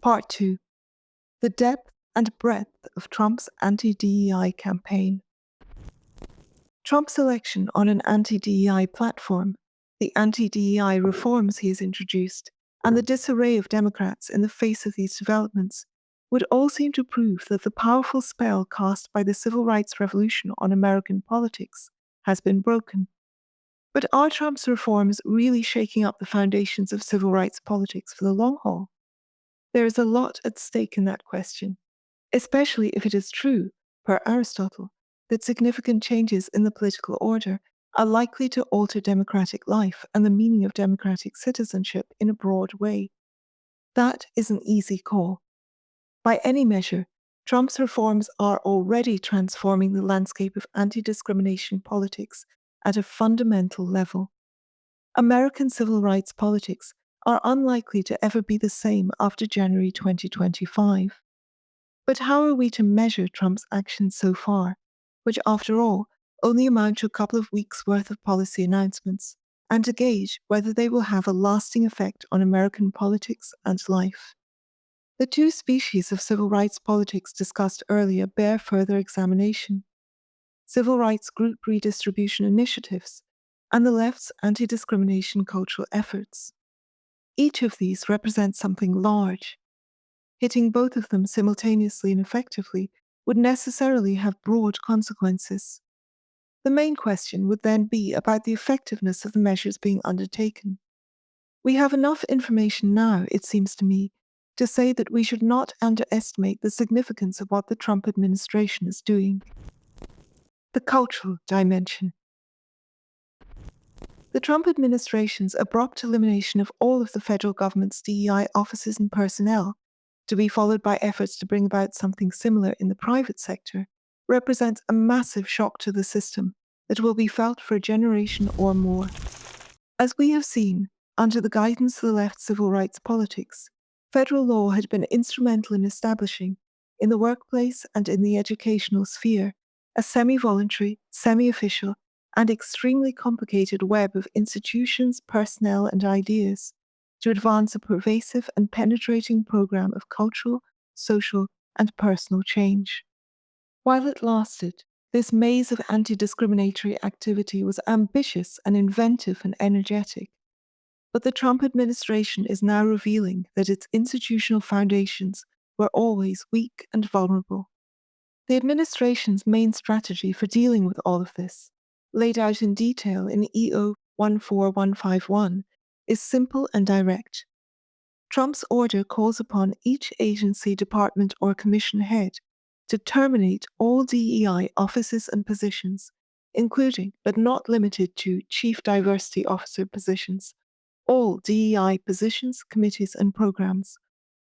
Part 2. The depth and breadth of Trump's anti-DEI campaign. Trump's election on an anti-DEI platform, the anti-DEI reforms he has introduced, and the disarray of Democrats in the face of these developments would all seem to prove that the powerful spell cast by the civil rights revolution on American politics has been broken. But are Trump's reforms really shaking up the foundations of civil rights politics for the long haul? There is a lot at stake in that question, especially if it is true, per Aristotle, that significant changes in the political order are likely to alter democratic life and the meaning of democratic citizenship in a broad way. That is an easy call. By any measure, Trump's reforms are already transforming the landscape of anti-discrimination politics at a fundamental level. American civil rights politics are unlikely to ever be the same after January 2025. But how are we to measure Trump's actions so far, which, after all, only amount to a couple of weeks' worth of policy announcements, and to gauge whether they will have a lasting effect on American politics and life? The two species of civil rights politics discussed earlier bear further examination: civil rights group redistribution initiatives and the left's anti-discrimination cultural efforts. Each of these represents something large. Hitting both of them simultaneously and effectively would necessarily have broad consequences. The main question would then be about the effectiveness of the measures being undertaken. We have enough information now, it seems to me, to say that we should not underestimate the significance of what the Trump administration is doing. The cultural dimension. The Trump administration's abrupt elimination of all of the federal government's DEI offices and personnel, to be followed by efforts to bring about something similar in the private sector, represents a massive shock to the system that will be felt for a generation or more. As we have seen, under the guidance of the left's civil rights politics, federal law had been instrumental in establishing, in the workplace and in the educational sphere, a semi-voluntary, semi-official, and extremely complicated web of institutions, personnel, and ideas to advance a pervasive and penetrating program of cultural, social, and personal change. While it lasted, this maze of anti-discriminatory activity was ambitious and inventive and energetic. But the Trump administration is now revealing that its institutional foundations were always weak and vulnerable. The administration's main strategy for dealing with all of this, laid out in detail in EO 14151, is simple and direct. Trump's order calls upon each agency, department, or commission head to terminate all DEI offices and positions, including but not limited to Chief Diversity Officer positions, all DEI positions, committees, and programs,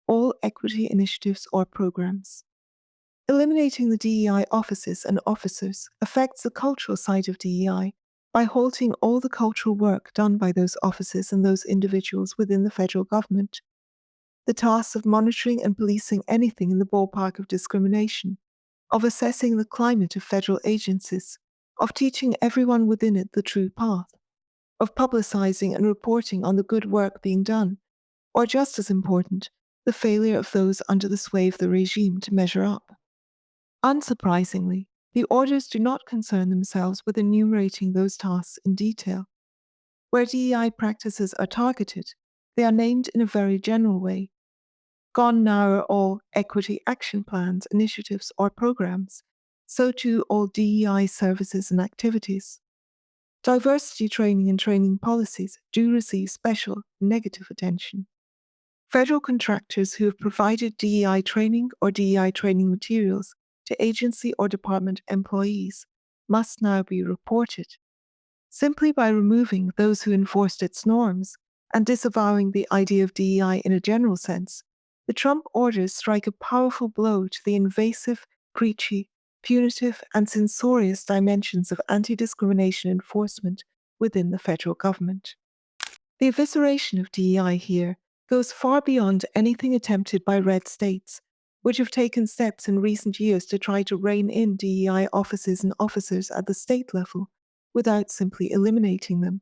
all equity initiatives or programs. Eliminating the DEI offices and officers affects the cultural side of DEI by halting all the cultural work done by those offices and those individuals within the federal government. The tasks of monitoring and policing anything in the ballpark of discrimination, of assessing the climate of federal agencies, of teaching everyone within it the true path, of publicizing and reporting on the good work being done, or just as important, the failure of those under the sway of the regime to measure up. Unsurprisingly, the orders do not concern themselves with enumerating those tasks in detail. Where DEI practices are targeted, they are named in a very general way. Gone now are all equity action plans, initiatives, or programs. So too all DEI services and activities. Diversity training and training policies do receive special, negative attention. Federal contractors who have provided DEI training or DEI training materials to agency or department employees must now be reported. Simply by removing those who enforced its norms and disavowing the idea of DEI in a general sense, the Trump orders strike a powerful blow to the invasive, preachy, punitive, and censorious dimensions of anti-discrimination enforcement within the federal government. The evisceration of DEI here goes far beyond anything attempted by red states, which have taken steps in recent years to try to rein in DEI offices and officers at the state level without simply eliminating them.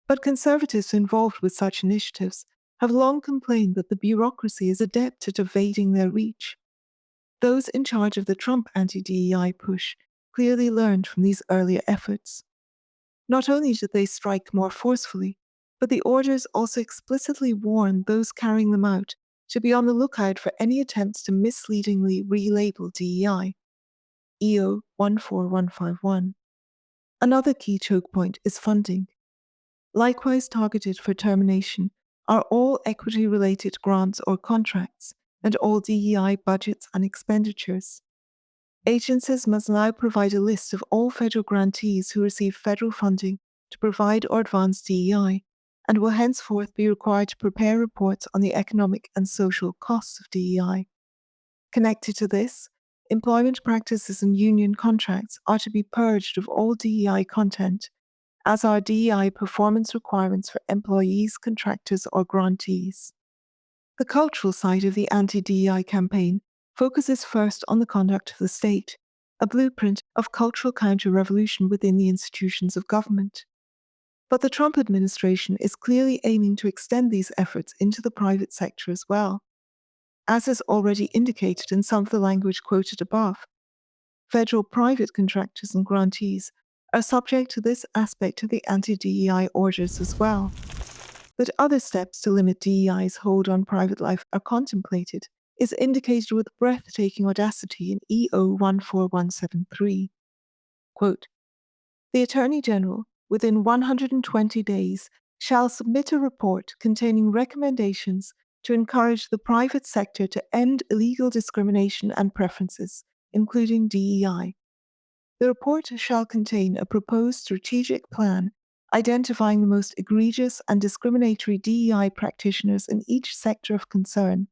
But conservatives involved with such initiatives have long complained that the bureaucracy is adept at evading their reach. Those in charge of the Trump anti-DEI push clearly learned from these earlier efforts. Not only did they strike more forcefully, but the orders also explicitly warned those carrying them out to be on the lookout for any attempts to misleadingly relabel DEI. EO 14151. Another key choke point is funding. Likewise targeted for termination are all equity-related grants or contracts and all DEI budgets and expenditures. Agencies must now provide a list of all federal grantees who receive federal funding to provide or advance DEI, and will henceforth be required to prepare reports on the economic and social costs of DEI. Connected to this, employment practices and union contracts are to be purged of all DEI content, as are DEI performance requirements for employees, contractors, or grantees. The cultural side of the anti-DEI campaign focuses first on the conduct of the state, a blueprint of cultural counter-revolution within the institutions of government. But the Trump administration is clearly aiming to extend these efforts into the private sector as well. As is already indicated in some of the language quoted above, federal private contractors and grantees are subject to this aspect of the anti-DEI orders as well. That other steps to limit DEI's hold on private life are contemplated is indicated with breathtaking audacity in EO 14173. Quote, "The Attorney General, within 120 days, shall submit a report containing recommendations to encourage the private sector to end illegal discrimination and preferences, including DEI. The report shall contain a proposed strategic plan identifying the most egregious and discriminatory DEI practitioners in each sector of concern.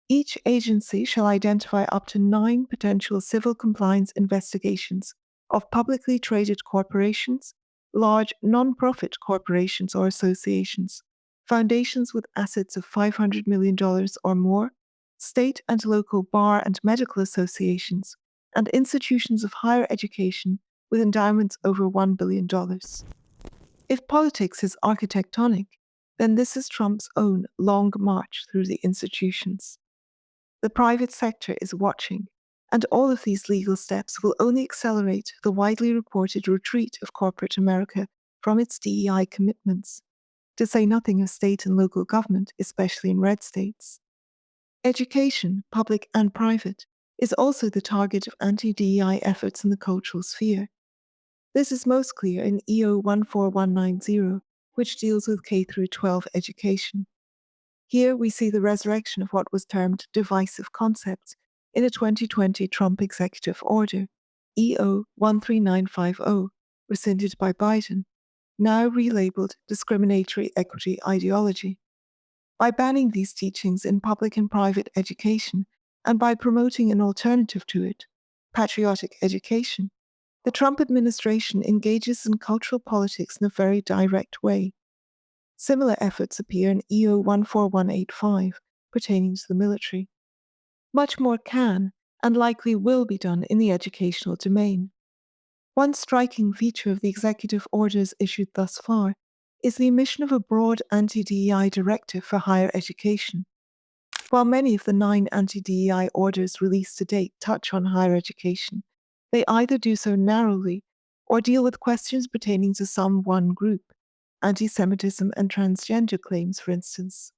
Each agency shall identify up to 9 potential civil compliance investigations of publicly traded corporations, large non-profit corporations or associations, foundations with assets of $500 million or more, state and local bar and medical associations, and institutions of higher education with endowments over $1 billion. If politics is architectonic, then this is Trump's own long march through the institutions. The private sector is watching, and all of these legal steps will only accelerate the widely reported retreat of corporate America from its DEI commitments, to say nothing of state and local government, especially in red states. Education, public and private, is also the target of anti-DEI efforts in the cultural sphere. This is most clear in EO 14190, which deals with K-12 education. Here we see the resurrection of what was termed divisive concepts in a 2020 Trump executive order, EO 13950, rescinded by Biden, now relabeled discriminatory equity ideology. By banning these teachings in public and private education, and by promoting an alternative to it, patriotic education, the Trump administration engages in cultural politics in a very direct way. Similar efforts appear in EO 14185 pertaining to the military. Much more can and likely will be done in the educational domain. One striking feature of the executive orders issued thus far is the emission of a broad anti-DEI directive for higher education. While many of the 9 anti-DEI orders released to date touch on higher education, they either do so narrowly or deal with questions pertaining to some one group, anti-Semitism and transgender claims, for instance.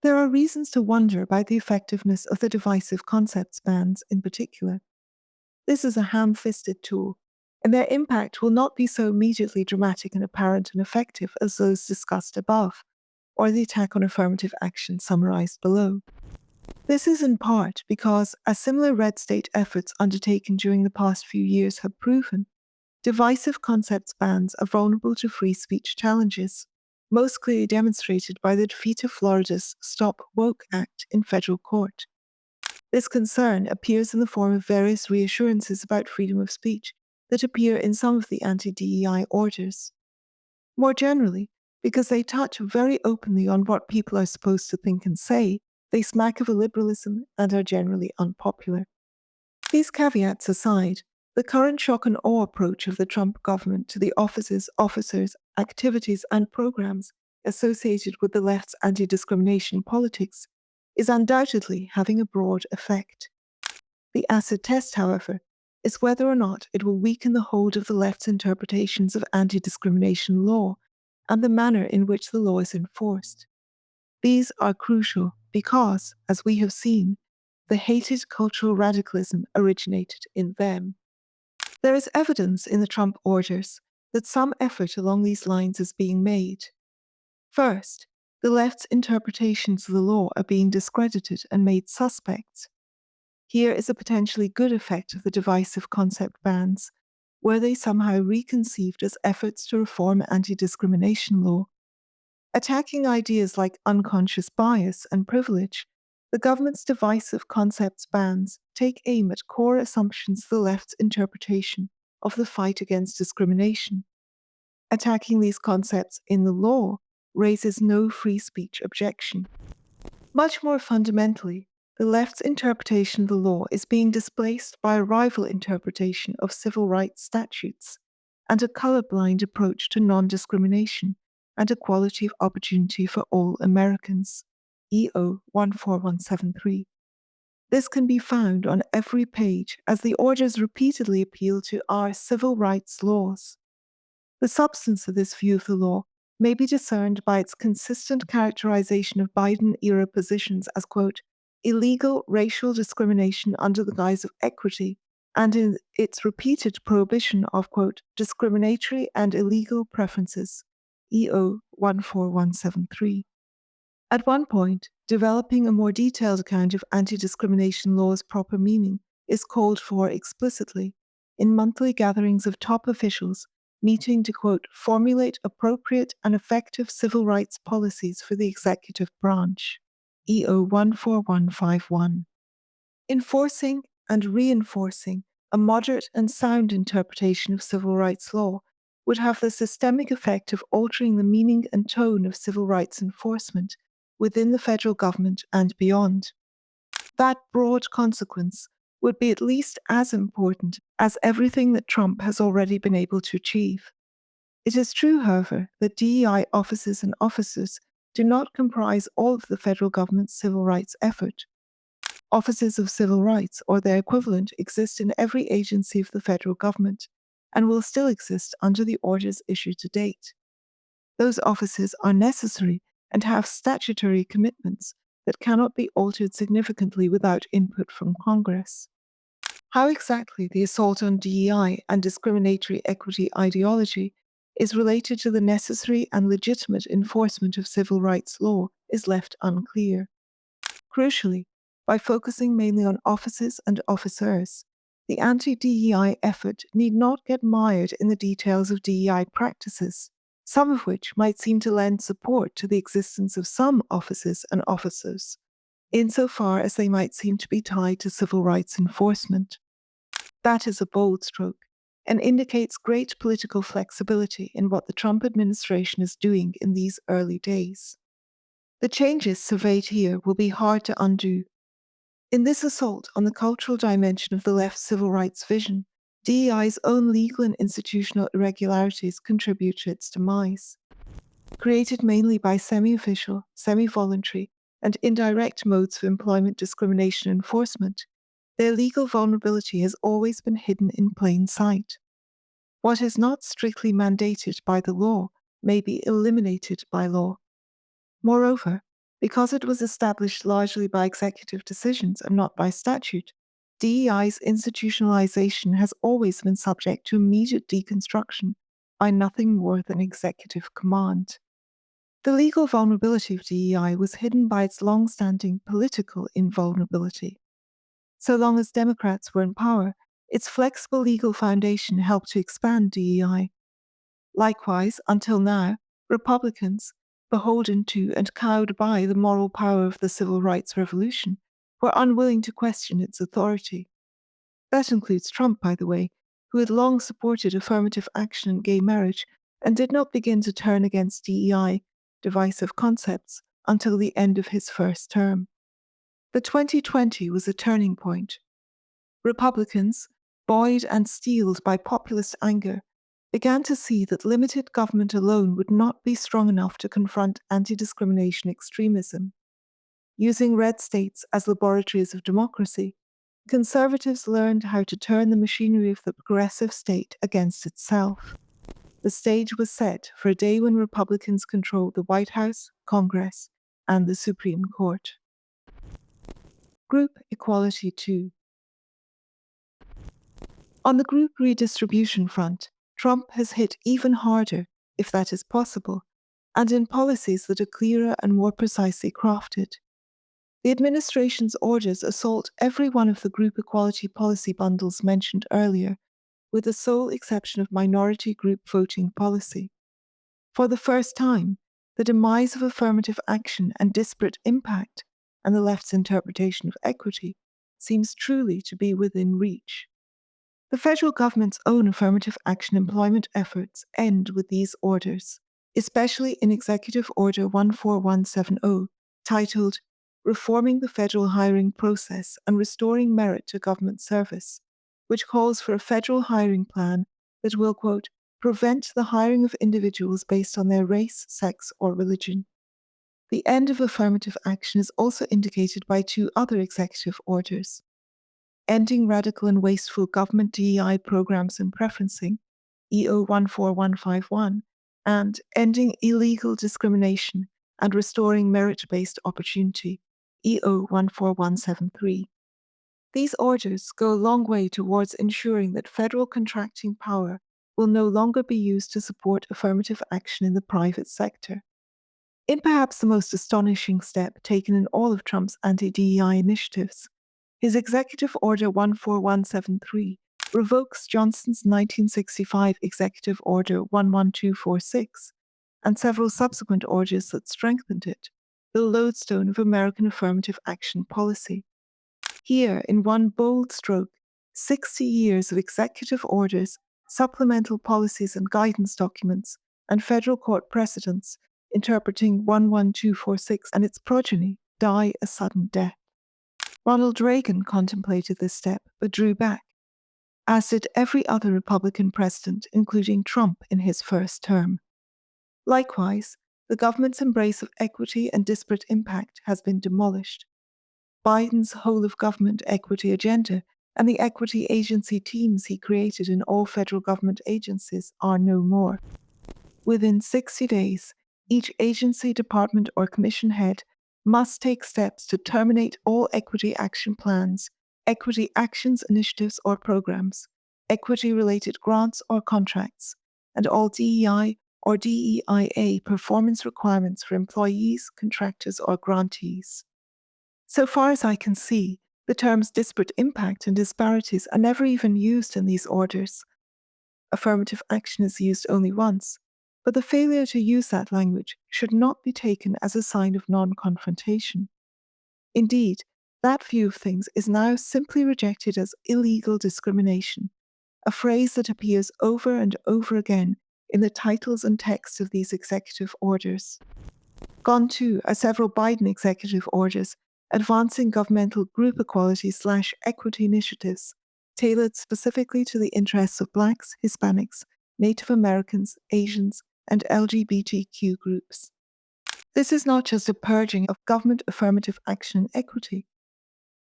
There are reasons to wonder about the effectiveness of the divisive concepts bans in particular. This is a ham-fisted tool, and their impact will not be so immediately dramatic and apparent and effective as those discussed above, or the attack on affirmative action summarized below. This is in part because, as similar red state efforts undertaken during the past few years have proven, divisive concepts bans are vulnerable to free speech challenges, most clearly demonstrated by the defeat of Florida's Stop Woke Act in federal court. This concern appears in the form of various reassurances about freedom of speech that appear in some of the anti-DEI orders. More generally, because they touch very openly on what people are supposed to think and say, they smack of illiberalism and are generally unpopular. These caveats aside, the current shock and awe approach of the Trump government to the offices, officers, activities, and programs associated with the left's anti-discrimination politics, is undoubtedly having a broad effect. The acid test, however, is whether or not it will weaken the hold of the left's interpretations of anti-discrimination law and the manner in which the law is enforced. These are crucial because, as we have seen, the hated cultural radicalism originated in them. There is evidence in the Trump orders that some effort along these lines is being made. First, the left's interpretations of the law are being discredited and made suspect. Here is a potentially good effect of the divisive concept bans, were they somehow reconceived as efforts to reform anti-discrimination law. Attacking ideas like unconscious bias and privilege, the government's divisive concepts bans take aim at core assumptions of the left's interpretation of the fight against discrimination. Attacking these concepts in the law raises no free speech objection. Much more fundamentally, the left's interpretation of the law is being displaced by a rival interpretation of civil rights statutes and a colorblind approach to non-discrimination and equality of opportunity for all Americans, EO 14173. This can be found on every page as the orders repeatedly appeal to our civil rights laws. The substance of this view of the law may be discerned by its consistent characterization of Biden-era positions as, quote, illegal racial discrimination under the guise of equity, and in its repeated prohibition of, quote, discriminatory and illegal preferences, EO 14173. At one point, developing a more detailed account of anti-discrimination law's proper meaning is called for explicitly in monthly gatherings of top officials meeting to, quote, formulate appropriate and effective civil rights policies for the executive branch, EO 14151. Enforcing and reinforcing a moderate and sound interpretation of civil rights law would have the systemic effect of altering the meaning and tone of civil rights enforcement within the federal government and beyond. That broad consequence would be at least as important as everything that Trump has already been able to achieve. It is true, however, that DEI offices and officers do not comprise all of the federal government's civil rights effort. Offices of civil rights, or their equivalent, exist in every agency of the federal government and will still exist under the orders issued to date. Those offices are necessary and have statutory commitments that cannot be altered significantly without input from Congress. How exactly the assault on DEI and discriminatory equity ideology is related to the necessary and legitimate enforcement of civil rights law is left unclear. Crucially, by focusing mainly on offices and officers, the anti-DEI effort need not get mired in the details of DEI practices, some of which might seem to lend support to the existence of some offices and officers, insofar as they might seem to be tied to civil rights enforcement. That is a bold stroke, and indicates great political flexibility in what the Trump administration is doing in these early days. The changes surveyed here will be hard to undo. In this assault on the cultural dimension of the left's civil rights vision, DEI's own legal and institutional irregularities contribute to its demise. Created mainly by semi-official, semi-voluntary, and indirect modes of employment discrimination enforcement, their legal vulnerability has always been hidden in plain sight. What is not strictly mandated by the law may be eliminated by law. Moreover, because it was established largely by executive decisions and not by statute, DEI's institutionalization has always been subject to immediate deconstruction by nothing more than executive command. The legal vulnerability of DEI was hidden by its long-standing political invulnerability. So long as Democrats were in power, its flexible legal foundation helped to expand DEI. Likewise, until now, Republicans, beholden to and cowed by the moral power of the civil rights revolution, were unwilling to question its authority. That includes Trump, by the way, who had long supported affirmative action in gay marriage and did not begin to turn against DEI, divisive concepts, until the end of his first term. The 2020 was a turning point. Republicans, buoyed and steeled by populist anger, began to see that limited government alone would not be strong enough to confront anti-discrimination extremism. Using red states as laboratories of democracy, conservatives learned how to turn the machinery of the progressive state against itself. The stage was set for a day when Republicans controlled the White House, Congress, and the Supreme Court. Group Equality 2. On the group redistribution front, Trump has hit even harder, if that is possible, and in policies that are clearer and more precisely crafted. The administration's orders assault every one of the group equality policy bundles mentioned earlier, with the sole exception of minority group voting policy. For the first time, the demise of affirmative action and disparate impact, and the left's interpretation of equity, seems truly to be within reach. The federal government's own affirmative action employment efforts end with these orders, especially in Executive Order 14170, titled Reforming the Federal Hiring Process and Restoring Merit to Government Service, which calls for a federal hiring plan that will, quote, prevent the hiring of individuals based on their race, sex, or religion. The end of affirmative action is also indicated by two other executive orders: Ending Radical and Wasteful Government DEI Programs and Preferencing, EO 14151, and Ending Illegal Discrimination and Restoring Merit-Based Opportunity, EO 14173. These orders go a long way towards ensuring that federal contracting power will no longer be used to support affirmative action in the private sector. In perhaps the most astonishing step taken in all of Trump's anti-DEI initiatives, his Executive Order 14173 revokes Johnson's 1965 Executive Order 11246 and several subsequent orders that strengthened it, the lodestone of American affirmative action policy. Here, in one bold stroke, 60 years of executive orders, supplemental policies and guidance documents, and federal court precedents interpreting 11246 and its progeny die a sudden death. Ronald Reagan contemplated this step but drew back, as did every other Republican president, including Trump in his first term. Likewise, the government's embrace of equity and disparate impact has been demolished. Biden's whole-of-government equity agenda and the equity agency teams he created in all federal government agencies are no more. Within 60 days, each agency, department, or commission head must take steps to terminate all equity action plans, equity actions, initiatives, or programs, equity-related grants or contracts, and all DEI or DEIA performance requirements for employees, contractors, or grantees. So far as I can see, the terms disparate impact and disparities are never even used in these orders. Affirmative action is used only once, but the failure to use that language should not be taken as a sign of non-confrontation. Indeed, that view of things is now simply rejected as illegal discrimination, a phrase that appears over and over again in the titles and text of these executive orders. Gone too are several Biden executive orders advancing governmental group equality/equity initiatives tailored specifically to the interests of Blacks, Hispanics, Native Americans, Asians, and LGBTQ groups. This is not just a purging of government affirmative action and equity.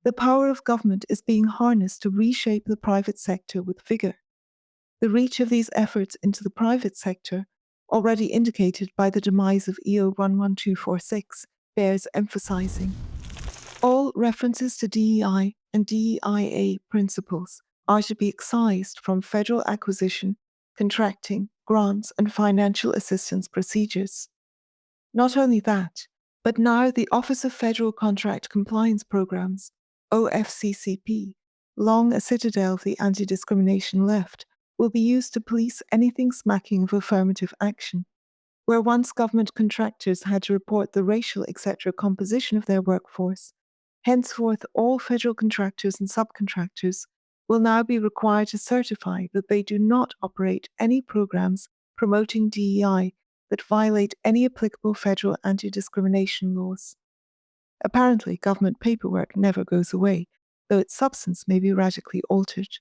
The power of government is being harnessed to reshape the private sector with vigor. The reach of these efforts into the private sector, already indicated by the demise of EO 11246, bears emphasizing. All references to DEI and DEIA principles are to be excised from federal acquisition, contracting, grants, and financial assistance procedures. Not only that, but now the Office of Federal Contract Compliance Programs, OFCCP, long a citadel of the anti-discrimination left, will be used to police anything smacking of affirmative action. Where once government contractors had to report the racial, etc. composition of their workforce, henceforth all federal contractors and subcontractors will now be required to certify that they do not operate any programs promoting DEI that violate any applicable federal anti-discrimination laws. Apparently, government paperwork never goes away, though its substance may be radically altered.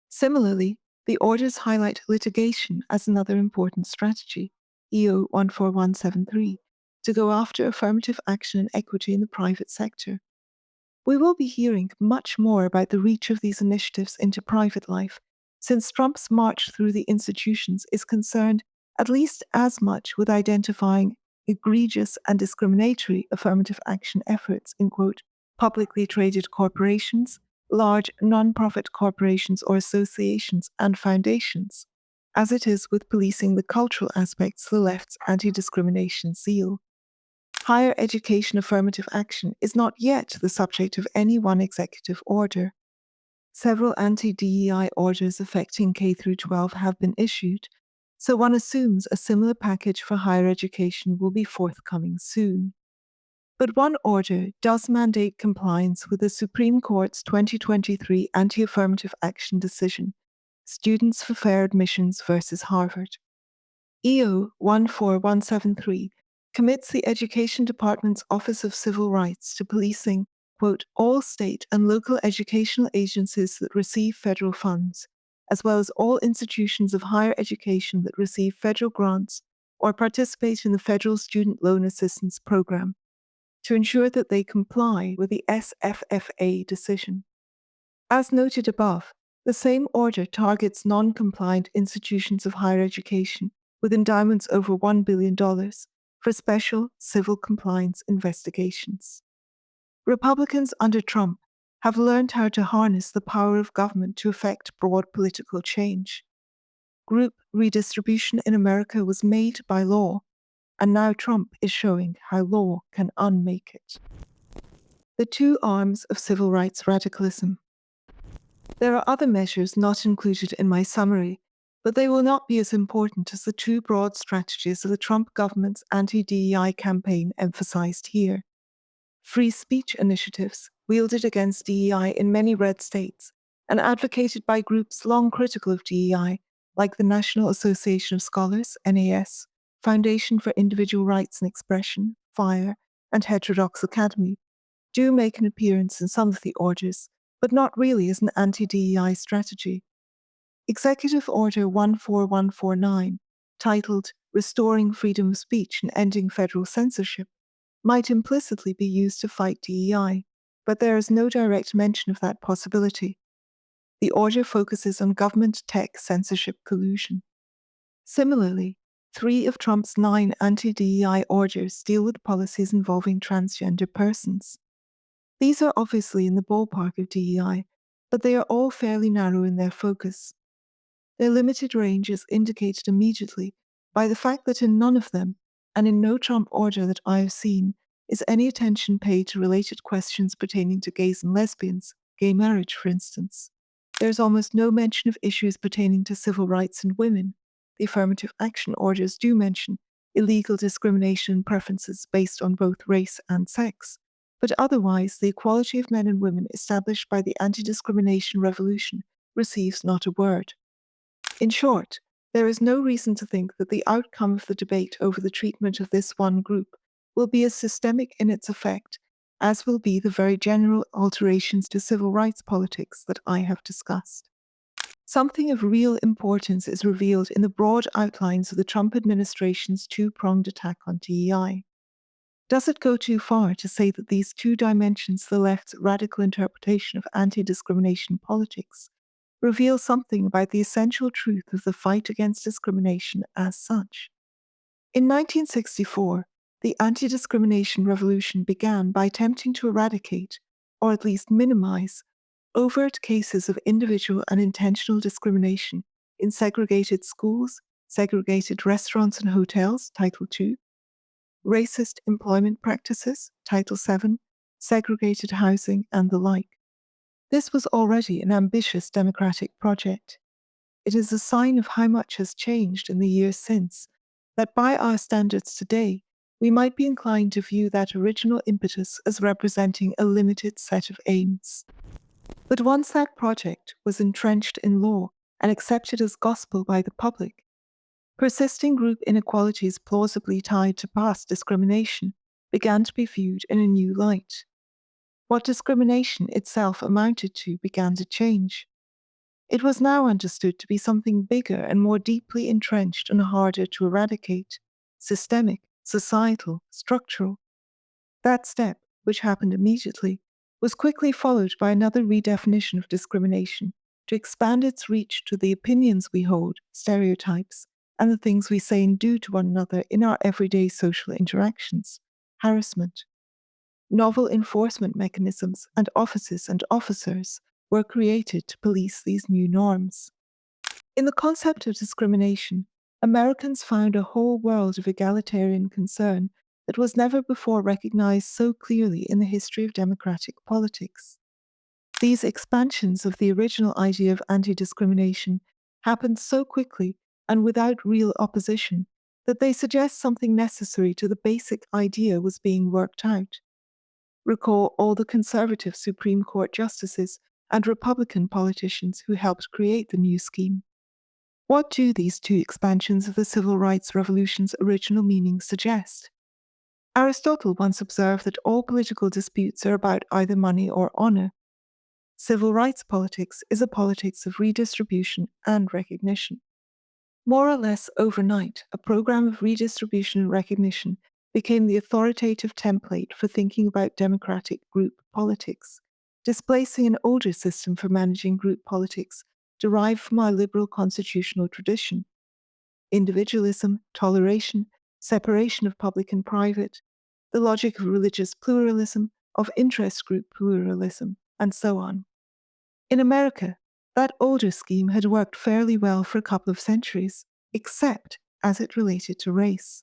Similarly, The orders highlight litigation as another important strategy, EO 14173, to go after affirmative action and equity in the private sector. We will be hearing much more about the reach of these initiatives into private life, since Trump's march through the institutions is concerned at least as much with identifying egregious and discriminatory affirmative action efforts in, quote, publicly traded corporations, large non-profit corporations or associations and foundations, as it is with policing the cultural aspects of the left's anti-discrimination zeal. Higher education affirmative action is not yet the subject of any one executive order. Several anti-DEI orders affecting K through 12 have been issued, so one assumes a similar package for higher education will be forthcoming soon. But one order does mandate compliance with the Supreme Court's 2023 anti-affirmative action decision, Students for Fair Admissions versus Harvard. EO 14173 commits the Education Department's Office of Civil Rights to policing, quote, all state and local educational agencies that receive federal funds, as well as all institutions of higher education that receive federal grants or participate in the Federal Student Loan Assistance Program, to ensure that they comply with the SFFA decision. As noted above, the same order targets non-compliant institutions of higher education with endowments over $1 billion for special civil compliance investigations. Republicans under Trump have learned how to harness the power of government to effect broad political change. Group redistribution in America was made by law, and now Trump is showing how law can unmake it. The two arms of civil rights radicalism. There are other measures not included in my summary, but they will not be as important as the two broad strategies of the Trump government's anti-DEI campaign emphasized here. Free speech initiatives, wielded against DEI in many red states and advocated by groups long critical of DEI, like the National Association of Scholars, NAS, Foundation for Individual Rights and Expression, FIRE, and Heterodox Academy, do make an appearance in some of the orders, but not really as an anti-DEI strategy. Executive Order 14149, titled Restoring Freedom of Speech and Ending Federal Censorship, might implicitly be used to fight DEI, but there is no direct mention of that possibility. The order focuses on government tech censorship collusion. Similarly, 3 of Trump's 9 anti-DEI orders deal with policies involving transgender persons. These are obviously in the ballpark of DEI, but they are all fairly narrow in their focus. Their limited range is indicated immediately by the fact that in none of them, and in no Trump order that I have seen, is any attention paid to related questions pertaining to gays and lesbians, gay marriage, for instance. There is almost no mention of issues pertaining to civil rights and women. The affirmative action orders do mention illegal discrimination and preferences based on both race and sex, but otherwise the equality of men and women established by the anti-discrimination revolution receives not a word. In short, there is no reason to think that the outcome of the debate over the treatment of this one group will be as systemic in its effect as will be the very general alterations to civil rights politics that I have discussed. Something of real importance is revealed in the broad outlines of the Trump administration's two-pronged attack on DEI. Does it go too far to say that these two dimensions of the left's radical interpretation of anti-discrimination politics reveal something about the essential truth of the fight against discrimination as such? In 1964, the anti-discrimination revolution began by attempting to eradicate, or at least minimize, overt cases of individual and intentional discrimination in segregated schools, segregated restaurants and hotels, Title II, racist employment practices, Title VII, segregated housing, and the like. This was already an ambitious democratic project. It is a sign of how much has changed in the years since, that by our standards today, we might be inclined to view that original impetus as representing a limited set of aims. But once that project was entrenched in law and accepted as gospel by the public, persisting group inequalities plausibly tied to past discrimination began to be viewed in a new light. What discrimination itself amounted to began to change. It was now understood to be something bigger and more deeply entrenched and harder to eradicate, systemic, societal, structural. That step, which happened immediately, was quickly followed by another redefinition of discrimination to expand its reach to the opinions we hold, stereotypes, and the things we say and do to one another in our everyday social interactions. Harassment. Novel enforcement mechanisms and offices and officers were created to police these new norms. In the concept of discrimination, Americans found a whole world of egalitarian concern that was never before recognized so clearly in the history of democratic politics. These expansions of the original idea of anti-discrimination happened so quickly and without real opposition that they suggest something necessary to the basic idea was being worked out. Recall all the conservative Supreme Court justices and Republican politicians who helped create the new scheme. What do these two expansions of the civil rights revolution's original meaning suggest? Aristotle once observed that all political disputes are about either money or honor. Civil rights politics is a politics of redistribution and recognition. More or less overnight, a program of redistribution and recognition became the authoritative template for thinking about democratic group politics, displacing an older system for managing group politics derived from our liberal constitutional tradition. Individualism, toleration, separation of public and private, the logic of religious pluralism, of interest group pluralism, and so on. In America, that older scheme had worked fairly well for a couple of centuries, except as it related to race.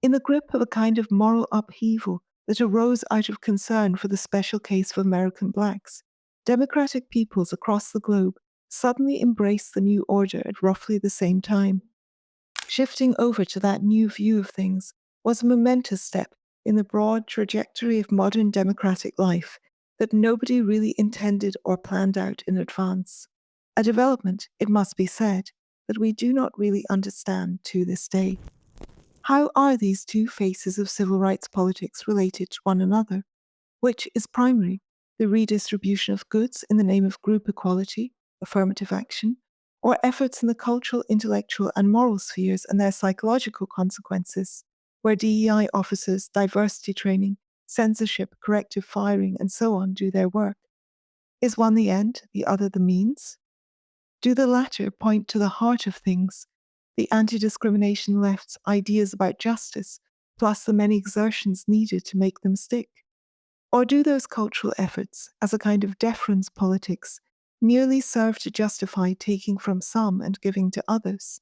In the grip of a kind of moral upheaval that arose out of concern for the special case of American blacks, democratic peoples across the globe suddenly embraced the new order at roughly the same time. Shifting over to that new view of things was a momentous step in the broad trajectory of modern democratic life that nobody really intended or planned out in advance. A development, it must be said, that we do not really understand to this day. How are these two faces of civil rights politics related to one another? Which is primary, the redistribution of goods in the name of group equality, affirmative action, or efforts in the cultural, intellectual, and moral spheres and their psychological consequences, where DEI officers, diversity training, censorship, corrective firing, and so on do their work? Is one the end, the other the means? Do the latter point to the heart of things, the anti-discrimination left's ideas about justice, plus the many exertions needed to make them stick? Or do those cultural efforts, as a kind of deference politics, merely serve to justify taking from some and giving to others?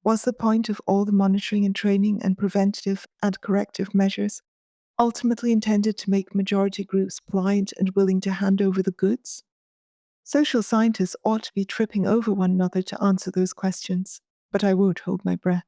Was the point of all the monitoring and training and preventative and corrective measures ultimately intended to make majority groups blind and willing to hand over the goods? Social scientists ought to be tripping over one another to answer those questions, but I won't hold my breath.